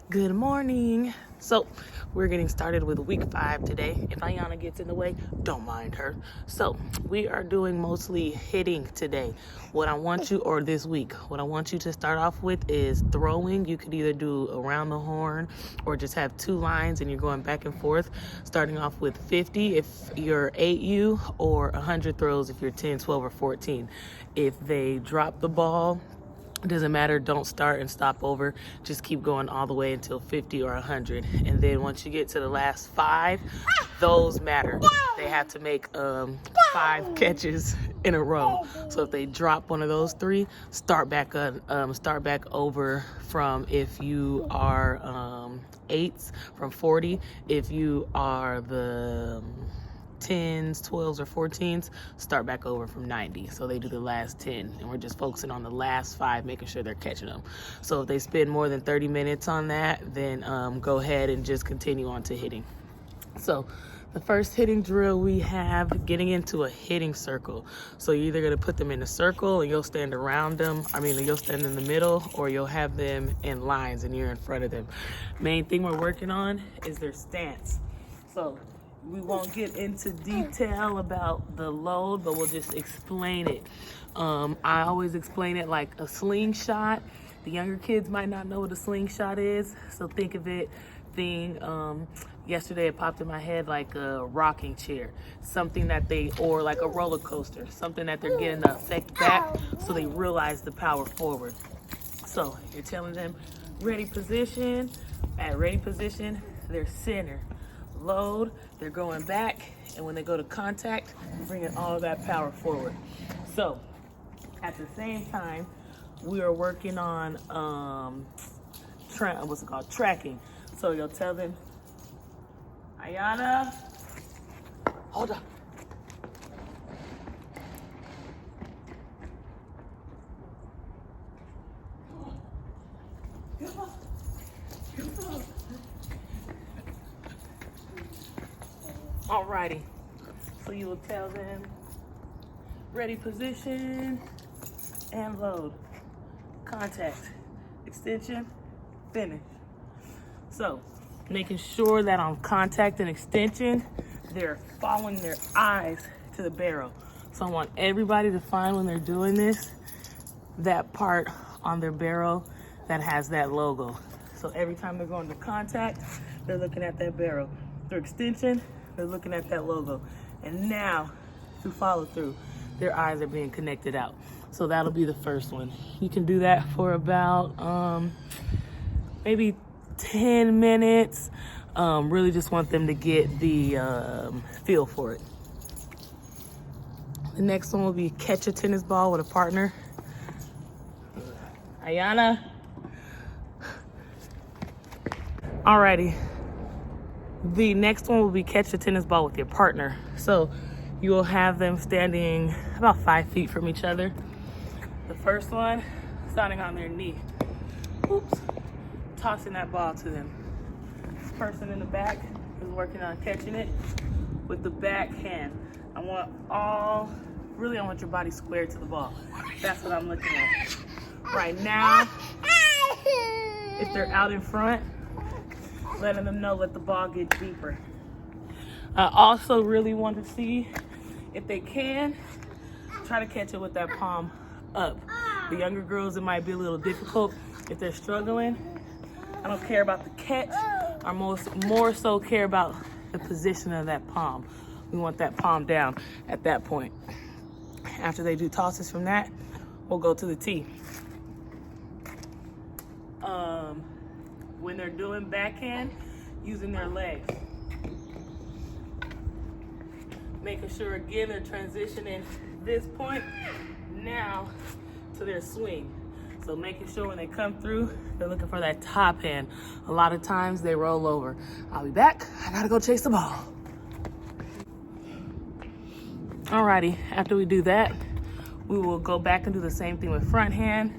Good morning. So we're getting started with week 5 today. If Ayana gets in the way, don't mind her. So we are doing mostly hitting today. What I want you to start off with is throwing. You could either do around the horn or just have 2 lines and you're going back and forth, starting off with 50 if you're 8U or 100 throws if you're 10, 12, or 14. If they drop the ball, it doesn't matter. Don't start and stop over. Just keep going all the way until 50 or 100. And then once you get to the last 5, those matter. They have to make 5 catches in a row. So if they drop one of those 3, start back over from if you are 8s from 40. If you are the 10s, 12s, or 14s, start back over from 90. So they do the last 10, and we're just focusing on the last 5, making sure they're catching them. So if they spend more than 30 minutes on that, then go ahead and just continue on to hitting. So the first hitting drill we have, getting into a hitting circle. So you're either going to put them in a circle and you'll stand around them. You'll stand in the middle, or you'll have them in lines and you're in front of them. Main thing we're working on is their stance. So we won't get into detail about the load, but we'll just explain it. I always explain it like a slingshot. The younger kids might not know what a slingshot is, so think of it yesterday it popped in my head like a rocking chair, or like a roller coaster, something that they're getting the effect back so they realize the power forward. So you're telling them ready position. At ready position, they're center. Load, they're going back, and when they go to contact, bringing all of that power forward. So at the same time, we are working on tracking. So you'll tell them, Ayana, hold up. Alrighty, so you will tell them ready position and load, contact, extension, finish. So making sure that on contact and extension, they're following their eyes to the barrel. So I want everybody to find, when they're doing this, that part on their barrel that has that logo. So every time they're going to contact, they're looking at that barrel. Their extension, they're looking at that logo. And now, to follow through, their eyes are being connected out. So that'll be the first one. You can do that for about maybe 10 minutes. Really just want them to get the feel for it. The next one will be catch a tennis ball with a partner. Ayana. Alrighty. The next one will be catch a tennis ball with your partner. So you will have them standing about 5 feet from each other. The first one, standing on their knee. Oops. Tossing that ball to them. This person in the back is working on catching it with the back hand. I want your body squared to the ball. That's what I'm looking at. Right now, if they're out in front, letting them know, let the ball get deeper. I also really want to see, if they can, try to catch it with that palm up. The younger girls, it might be a little difficult. If they're struggling, I don't care about the catch. I more so care about the position of that palm. We want that palm down at that point. After they do tosses from that, we'll go to the tee. When they're doing backhand, using their legs. Making sure, again, they're transitioning this point now to their swing. So making sure when they come through, they're looking for that top hand. A lot of times they roll over. I'll be back. I gotta go chase the ball. Alrighty, after we do that, we will go back and do the same thing with front hand.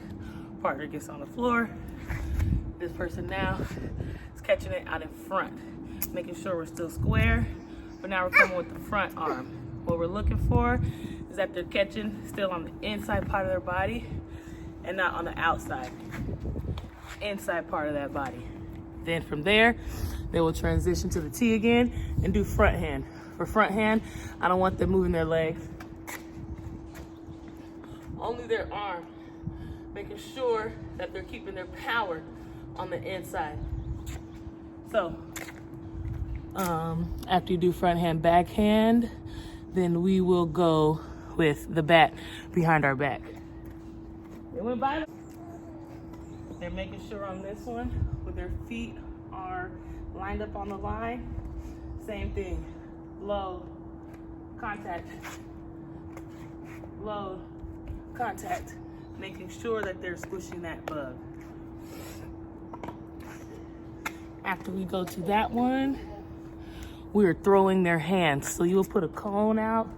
Partner gets on the floor. This person now is catching it out in front. Making sure we're still square, but now we're coming with the front arm. What we're looking for is that they're catching still on the inside part of their body and not on the outside, inside part of that body. Then from there, they will transition to the T again and do front hand. For front hand, I don't want them moving their legs. Only their arm. Making sure that they're keeping their power on the inside. So, after you do front hand, back hand, then we will go with the bat behind our back. It went by. They're making sure on this one, with their feet are lined up on the line. Same thing. Load, contact, load, contact. Making sure that they're squishing that bug. After we go to that one, we're throwing their hands. So you'll put a cone out.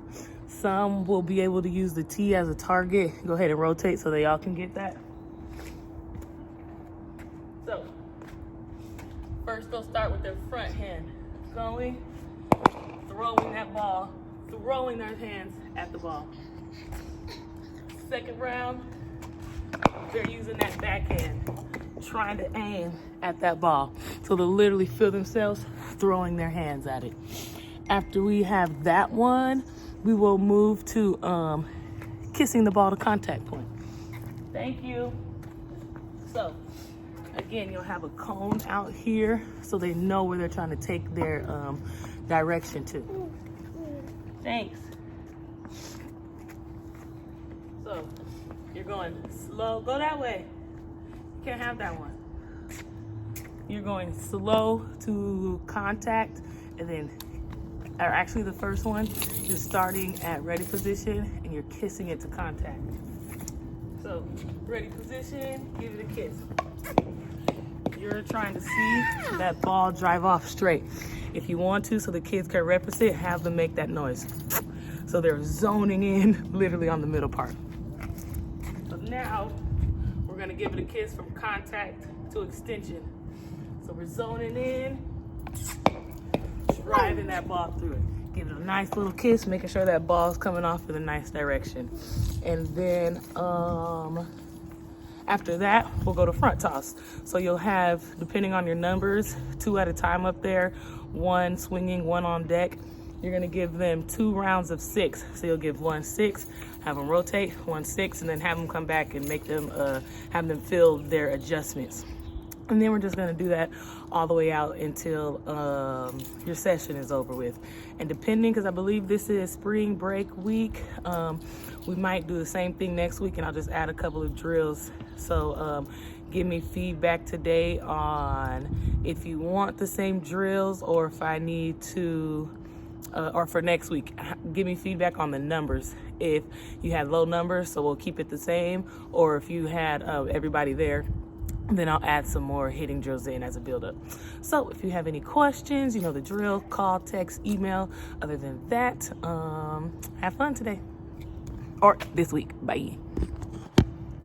Some will be able to use the T as a target. Go ahead and rotate so they all can get that. So, first they'll start with their front hand. Going, throwing that ball, throwing their hands at the ball. Second round, they're using that backhand, trying to aim at that ball. So they'll literally feel themselves throwing their hands at it. After we have that one, we will move to kissing the ball to contact point. Thank you. So again, you'll have a cone out here so they know where they're trying to take their direction to. Thanks. So you're going slow. Go that way. You can't have that one. You're going slow to contact, and then, or actually the first one, you're starting at ready position and you're kissing it to contact. So ready position, give it a kiss. You're trying to see that ball drive off straight. If you want to, so the kids can represent, have them make that noise. So they're zoning in literally on the middle part. So now we're gonna give it a kiss from contact to extension. So we're zoning in, driving that ball through it. Give it a nice little kiss, making sure that ball's coming off in a nice direction. And then after that, we'll go to front toss. So you'll have, depending on your numbers, 2 at a time up there, 1 swinging, 1 on deck. You're gonna give them 2 rounds of 6. So you'll give 1 6, have them rotate, 1 6, and then have them come back and make them, have them feel their adjustments. And then we're just gonna do that all the way out until your session is over with. And depending, because I believe this is spring break week, we might do the same thing next week, and I'll just add a couple of drills. So give me feedback today on if you want the same drills, or if I need to, or for next week, give me feedback on the numbers. If you had low numbers, so we'll keep it the same, or if you had everybody there, then I'll add some more hitting drills in as a build-up. So if you have any questions, you know the drill, call, text, email. Other than that, have fun today. Or this week. Bye.